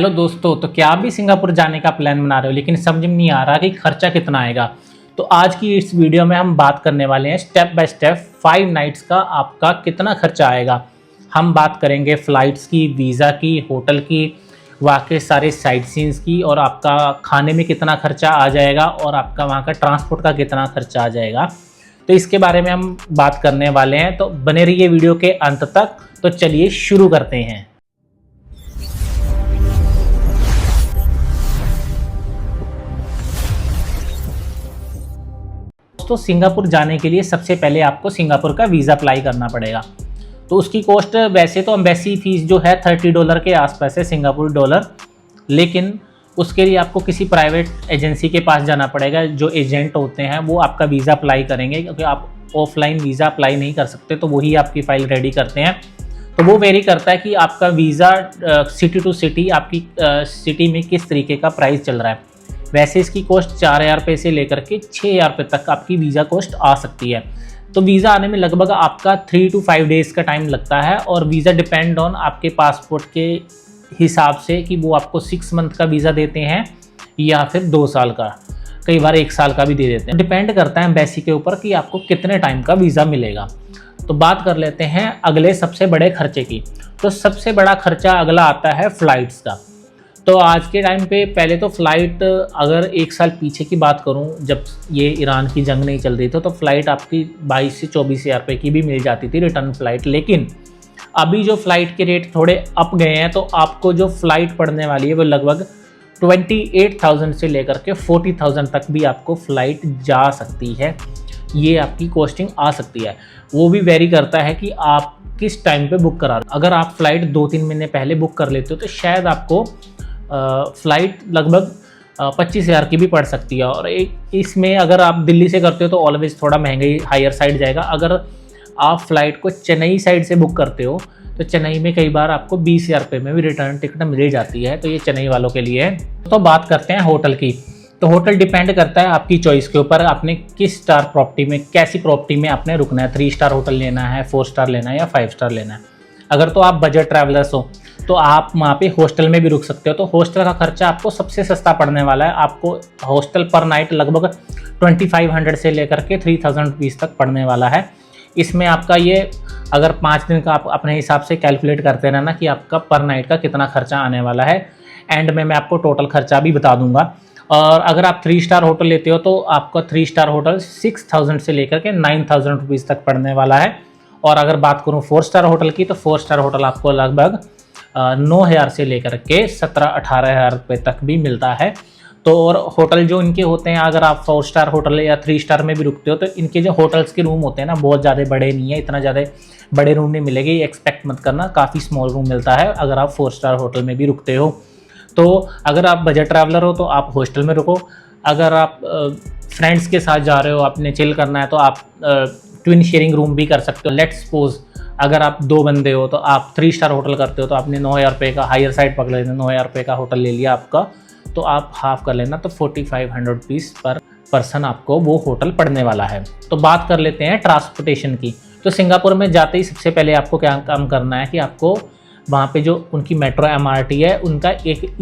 Hello दोस्तों, तो क्या आप भी सिंगापुर जाने का प्लान बना रहे हो लेकिन समझ में नहीं आ रहा कि खर्चा कितना आएगा। तो आज की इस वीडियो में हम बात करने वाले हैं स्टेप बाय स्टेप 5 नाइट्स का आपका कितना खर्चा आएगा। हम बात करेंगे फ़्लाइट्स की, वीज़ा की, होटल की, वहाँ के सारे साइट सीन्स की, और आपका खाने में कितना खर्चा आ जाएगा और आपका वहाँ का ट्रांसपोर्ट का कितना खर्चा आ जाएगा। तो इसके बारे में हम बात करने वाले हैं, तो बने रहिए वीडियो के अंत तक। तो चलिए शुरू करते हैं। तो सिंगापुर जाने के लिए सबसे पहले आपको सिंगापुर का वीज़ा अप्लाई करना पड़ेगा। तो उसकी कॉस्ट वैसे तो एम्बेसी फ़ीस जो है $30 के आसपास है, सिंगापुर डॉलर। लेकिन उसके लिए आपको किसी प्राइवेट एजेंसी के पास जाना पड़ेगा। जो एजेंट होते हैं वो आपका वीज़ा अप्लाई करेंगे, क्योंकि आप ऑफलाइन वीज़ा अप्लाई नहीं कर सकते, तो वही आपकी फ़ाइल रेडी करते हैं। तो वो वेरी करता है कि आपका वीज़ा सिटी टू सिटी, आपकी सिटी में किस तरीके का प्राइस चल रहा है। वैसे इसकी कॉस्ट 4,000 रुपये से लेकर के 6,000 रुपये तक आपकी वीज़ा कॉस्ट आ सकती है। तो वीज़ा आने में लगभग आपका 3 to 5 डेज़ का टाइम लगता है, और वीज़ा डिपेंड ऑन आपके पासपोर्ट के हिसाब से कि वो आपको 6 मंथ का वीज़ा देते हैं या फिर 2 साल का, कई बार 1 साल का भी दे देते हैं। डिपेंड करता है एम्बेसी के ऊपर कि आपको कितने टाइम का वीज़ा मिलेगा। तो बात कर लेते हैं अगले सबसे बड़े खर्चे की। तो सबसे बड़ा खर्चा अगला आता है फ़्लाइट्स का। तो आज के टाइम पे पहले तो फ़्लाइट, अगर 1 साल पीछे की बात करूं, जब ये ईरान की जंग नहीं चल रही थी, तो फ़्लाइट आपकी 22 से 24 हज़ार रुपये की भी मिल जाती थी रिटर्न फ़्लाइट। लेकिन अभी जो फ़्लाइट के रेट थोड़े अप गए हैं, तो आपको जो फ़्लाइट पड़ने वाली है वो लगभग 28,000 से लेकर के 40,000 तक भी आपको फ़्लाइट जा सकती है। ये आपकी कॉस्टिंग आ सकती है। वो भी वेरी करता है कि आप किस टाइम पे बुक करा रहे हो। अगर आप फ़्लाइट 2-3 महीने पहले बुक कर लेते हो तो शायद आपको फ़्लाइट लगभग 25,000 की भी पड़ सकती है। और इसमें अगर आप दिल्ली से करते हो तो ऑलवेज़ थोड़ा महंगाई हायर साइड जाएगा। अगर आप फ़्लाइट को चेन्नई साइड से बुक करते हो तो चेन्नई में कई बार आपको 20,000 रुपये में भी रिटर्न टिकट मिल जाती है। तो ये चेन्नई वालों के लिए है। तो बात करते हैं होटल की। तो होटल डिपेंड करता है आपकी चॉइस के ऊपर, आपने किस स्टार प्रॉपर्टी में, कैसी प्रॉपर्टी में आपने रुकना है। 3 स्टार होटल लेना है, 4 स्टार लेना है या 5 स्टार लेना है। अगर तो आप बजट ट्रैवलर्स हो तो आप वहाँ पे हॉस्टल में भी रुक सकते हो। तो हॉस्टल का खर्चा आपको सबसे सस्ता पड़ने वाला है। आपको हॉस्टल पर नाइट लगभग 2500 से लेकर के 3,000 रुपीज़ तक पड़ने वाला है। इसमें आपका ये, अगर 5 दिन का आप अपने हिसाब से कैलकुलेट करते रहना कि आपका पर नाइट का कितना खर्चा आने वाला है। एंड में मैं आपको टोटल खर्चा भी बता दूंगा। और अगर आप 3 स्टार होटल लेते हो तो आपका 3 स्टार होटल 6,000 से लेकर के 9,000 रुपीज़ तक पड़ने वाला है। और अगर बात करूँ 4 स्टार होटल की, तो 4 स्टार होटल आपको लगभग 9,000 से लेकर के 17-18,000 रुपये तक भी मिलता है। तो और होटल जो इनके होते हैं, अगर आप 4 स्टार होटल या 3 स्टार में भी रुकते हो तो इनके जो होटल्स के रूम होते हैं ना, बहुत ज़्यादा बड़े नहीं है। इतना ज़्यादा बड़े रूम नहीं मिलेंगे, ये एक्सपेक्ट मत करना। काफ़ी स्मॉल रूम मिलता है अगर आप 4 स्टार होटल में भी रुकते हो। तो अगर आप बजट ट्रैवलर हो तो आप हॉस्टल में रुको। अगर आप फ्रेंड्स के साथ जा रहे हो, आपने चिल करना है, तो आप ट्विन शेयरिंग रूम भी कर सकते हो। लेट्स सपोज अगर आप 2 बंदे हो तो आप 3 स्टार होटल करते हो, तो आपने 9,000 रुपये का हायर साइड पकड़ लेना, 9,000 रुपये का होटल ले लिया आपका, तो आप हाफ कर लेना, तो 4,500 रुपीज़ पर पर्सन आपको वो होटल पड़ने वाला है। तो बात कर लेते हैं ट्रांसपोर्टेशन की। तो सिंगापुर में जाते ही सबसे पहले आपको क्या काम करना है कि आपको वहाँ पे जो उनकी मेट्रो MRT है, उनका एक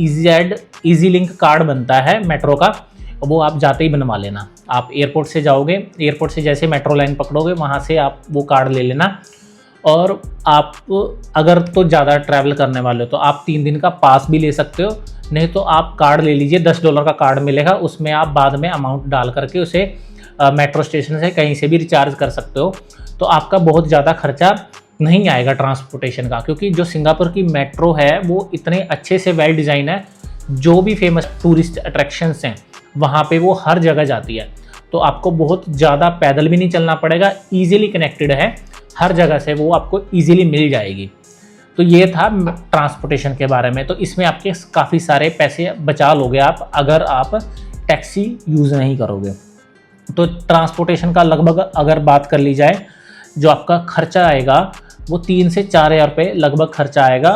ईजी लिंक कार्ड बनता है मेट्रो का, वो आप जाते ही बनवा लेना। आप एयरपोर्ट से जाओगे, एयरपोर्ट से जैसे मेट्रो लाइन पकड़ोगे वहाँ से आप वो कार्ड ले लेना। और आप अगर तो ज़्यादा ट्रैवल करने वाले हो तो आप 3 दिन का पास भी ले सकते हो, नहीं तो आप कार्ड ले लीजिए। $10 का कार्ड मिलेगा, उसमें आप बाद में अमाउंट डाल करके उसे मेट्रो स्टेशन से कहीं से भी रिचार्ज कर सकते हो। तो आपका बहुत ज़्यादा खर्चा नहीं आएगा ट्रांसपोर्टेशन का, क्योंकि जो सिंगापुर की मेट्रो है वो इतने अच्छे से वेल डिज़ाइन है। जो भी फेमस टूरिस्ट अट्रैक्शंस हैं वहाँ पे वो हर जगह जाती है। तो आपको बहुत ज़्यादा पैदल भी नहीं चलना पड़ेगा, ईजिली कनेक्टेड है, हर जगह से वो आपको ईजिली मिल जाएगी। तो ये था ट्रांसपोर्टेशन के बारे में। तो इसमें आपके काफ़ी सारे पैसे बचा लोगे आप, अगर आप टैक्सी यूज़ नहीं करोगे। तो ट्रांसपोर्टेशन का लगभग अगर बात कर ली जाए, जो आपका खर्चा आएगा वो 3 से 4,000 रुपये लगभग खर्चा आएगा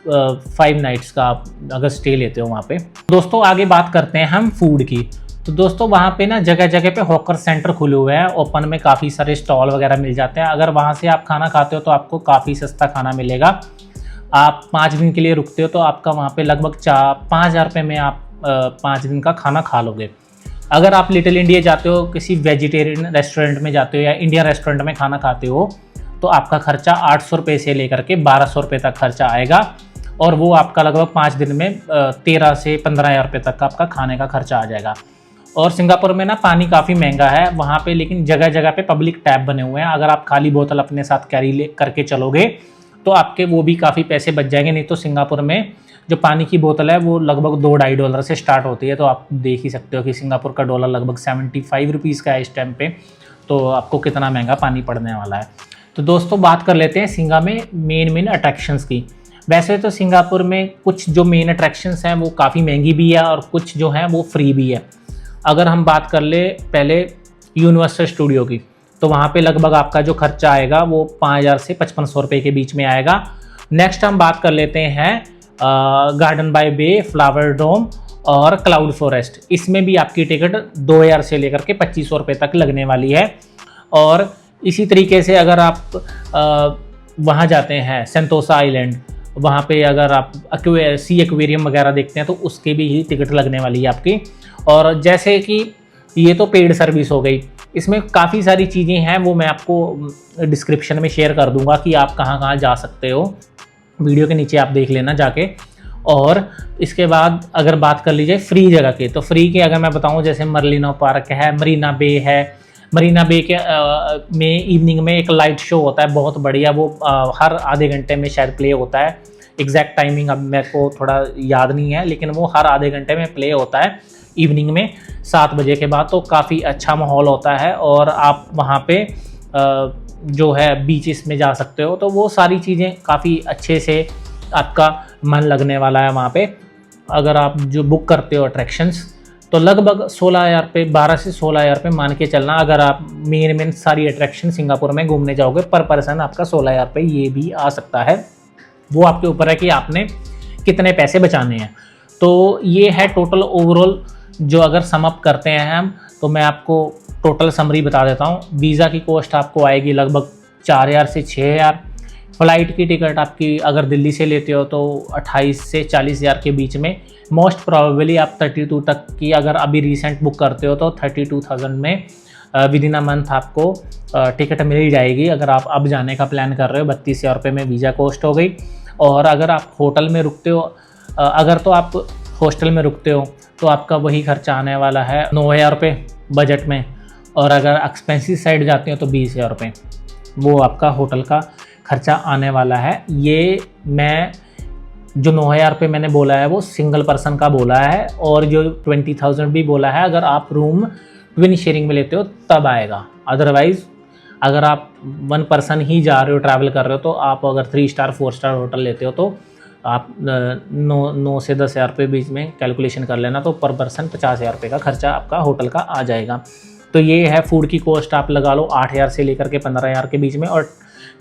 5 नाइट्स का, आप अगर स्टे लेते हो वहाँ पे। दोस्तों आगे बात करते हैं हम फूड की। तो दोस्तों वहाँ पे ना जगह जगह पे हॉकर सेंटर खुले हुए हैं, ओपन में काफ़ी सारे स्टॉल वगैरह मिल जाते हैं। अगर वहाँ से आप खाना खाते हो तो आपको काफ़ी सस्ता खाना मिलेगा। आप 5 दिन के लिए रुकते हो तो आपका वहाँ पे लगभग 5,000 रुपये में आप 5 दिन का खाना खा लोगे। अगर आप लिटिल इंडिया जाते हो, किसी वेजिटेरियन रेस्टोरेंट में जाते हो या इंडियन रेस्टोरेंट में खाना खाते हो, तो आपका खर्चा 800 रुपये से लेकर के 1200 रुपये तक खर्चा आएगा, और वो आपका लगभग 5 दिन में 13 से 15,000 रुपये तक का आपका खाने का खर्चा आ जाएगा। और सिंगापुर में ना पानी काफ़ी महंगा है वहाँ पे, लेकिन जगह जगह पे पब्लिक टैप बने हुए हैं। अगर आप खाली बोतल अपने साथ कैरी करके चलोगे तो आपके वो भी काफ़ी पैसे बच जाएंगे। नहीं तो सिंगापुर में जो पानी की बोतल है वो लगभग $2-2.5 से स्टार्ट होती है। तो आप देख ही सकते हो कि सिंगापुर का डॉलर लगभग 75 रुपीज़ का है इस टाइम पे, तो आपको कितना महंगा पानी पड़ने वाला है। तो दोस्तों बात कर लेते हैं सिंगा में मेन अट्रैक्शंस की। वैसे तो सिंगापुर में कुछ जो मेन अट्रैक्शंस हैं वो काफ़ी महंगी भी है और कुछ जो हैं वो फ्री भी है। अगर हम बात कर ले पहले यूनिवर्सल स्टूडियो की, तो वहाँ पे लगभग आपका जो खर्चा आएगा वो 5,000 से 5,500 रुपये के बीच में आएगा। नेक्स्ट हम बात कर लेते हैं गार्डन बाय बे, फ्लावर डोम और क्लाउड फॉरेस्ट। इसमें भी आपकी टिकट 2,000 से लेकर के 2,500 रुपये तक लगने वाली है। और इसी तरीके से अगर आप वहाँ जाते हैं सेंटोसा आइलैंड, वहाँ पे अगर आप सी एक्वेरियम वगैरह देखते हैं तो उसके भी ही टिकट लगने वाली है आपकी। और जैसे कि ये तो पेड सर्विस हो गई, इसमें काफ़ी सारी चीज़ें हैं वो मैं आपको डिस्क्रिप्शन में शेयर कर दूंगा कि आप कहाँ कहाँ जा सकते हो, वीडियो के नीचे आप देख लेना जाके। और इसके बाद अगर बात कर लीजिए फ्री जगह की, तो फ्री के अगर मैं बताऊं जैसे मर्लिनो पार्क है, मरीना बे है। मरीना बे के में इवनिंग में एक लाइट शो होता है बहुत बढ़िया, वो हर आधे घंटे में शायद प्ले होता है। एग्जैक्ट टाइमिंग अब मेरे को थोड़ा याद नहीं है, लेकिन वो हर आधे घंटे में प्ले होता है इवनिंग में 7 बजे के बाद। तो काफ़ी अच्छा माहौल होता है और आप वहाँ पे जो है बीचेस में जा सकते हो। तो वो सारी चीज़ें काफ़ी अच्छे से आपका मन लगने वाला है वहाँ पे। अगर आप जो बुक करते हो अट्रैक्शंस, तो लगभग 16,000 रुपये, 12 से 16,000 रुपये मान के चलना। अगर आप मेन सारी अट्रैक्शन सिंगापुर में घूमने जाओगे, पर पर्सन आपका 16,000 रुपये ये भी आ सकता है। वो आपके ऊपर है कि आपने कितने पैसे बचाने हैं। तो ये है टोटल ओवरऑल जो अगर सम अप करते हैं हम, तो मैं आपको टोटल समरी बता देता हूँ। वीज़ा की कॉस्ट आपको आएगी लगभग 4,000 से 6,000। फ़्लाइट की टिकट आपकी अगर दिल्ली से लेते हो तो 28 से 40,000 के बीच में। मोस्ट प्रोबेबली आप 32 तक की अगर अभी रिसेंट बुक करते हो तो 32,000 में विद इन अ मंथ आपको टिकट मिल जाएगी। अगर आप अब जाने का प्लान कर रहे हो 32,000 रुपये में वीज़ा कॉस्ट हो गई। और अगर आप होटल में रुकते हो, अगर तो आप हॉस्टल में रुकते हो तो आपका वही खर्चा आने वाला है 9,000 रुपये बजट में। और अगर एक्सपेंसिव साइड जाते हो तो 20,000 रुपये वो आपका होटल का खर्चा आने वाला है। ये मैं जो 9,000 रुपये मैंने बोला है वो सिंगल पर्सन का बोला है, और जो 20,000 भी बोला है अगर आप रूम ट्विन शेयरिंग में लेते हो तब आएगा। अदरवाइज़ अगर आप 1 पर्सन ही जा रहे हो, ट्रैवल कर रहे हो, तो आप अगर 3 स्टार 4 स्टार होटल लेते हो तो आप 9 से 10,000 रुपये बीच में कैलकुलेशन कर लेना, तो पर पर्सन 50,000 रुपये का खर्चा आपका होटल का आ जाएगा। तो ये है फूड की कॉस्ट, आप लगा लो 8,000 से लेकर के 15,000 के बीच में। और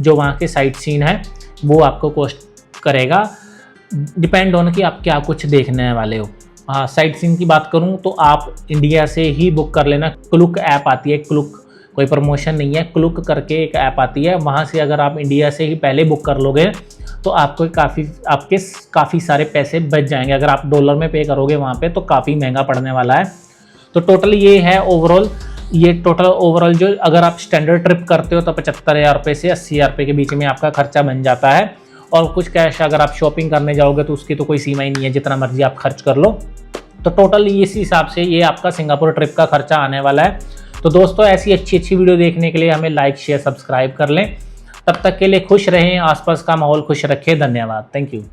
जो वहाँ के साइट सीन है वो आपको कॉस्ट करेगा, डिपेंड ऑन कि आप क्या कुछ देखने वाले हो। हाँ, साइट सीन की बात करूँ तो आप इंडिया से ही बुक कर लेना। क्लुक ऐप आती है, क्लुक कोई प्रमोशन नहीं है, क्लुक करके एक ऐप आती है, वहाँ से अगर आप इंडिया से ही पहले बुक कर लोगे तो आपको आपके काफ़ी सारे पैसे बच जाएंगे। अगर आप डॉलर में पे करोगे वहाँ पे तो काफ़ी महंगा पड़ने वाला है। तो टोटल ये है ओवरऑल, ये टोटल ओवरऑल जो अगर आप स्टैंडर्ड ट्रिप करते हो तो 75,000 रुपये से 80,000 रुपये के बीच में आपका खर्चा बन जाता है। और कुछ कैश अगर आप शॉपिंग करने जाओगे तो उसकी तो कोई सीमा ही नहीं है, जितना मर्जी आप खर्च कर लो। तो टोटल इस हिसाब से ये आपका सिंगापुर ट्रिप का खर्चा आने वाला है। तो दोस्तों ऐसी अच्छी वीडियो देखने के लिए हमें लाइक शेयर सब्सक्राइब कर लें। तब तक के लिए खुश रहें, आसपास का माहौल खुश रखें। धन्यवाद, थैंक यू।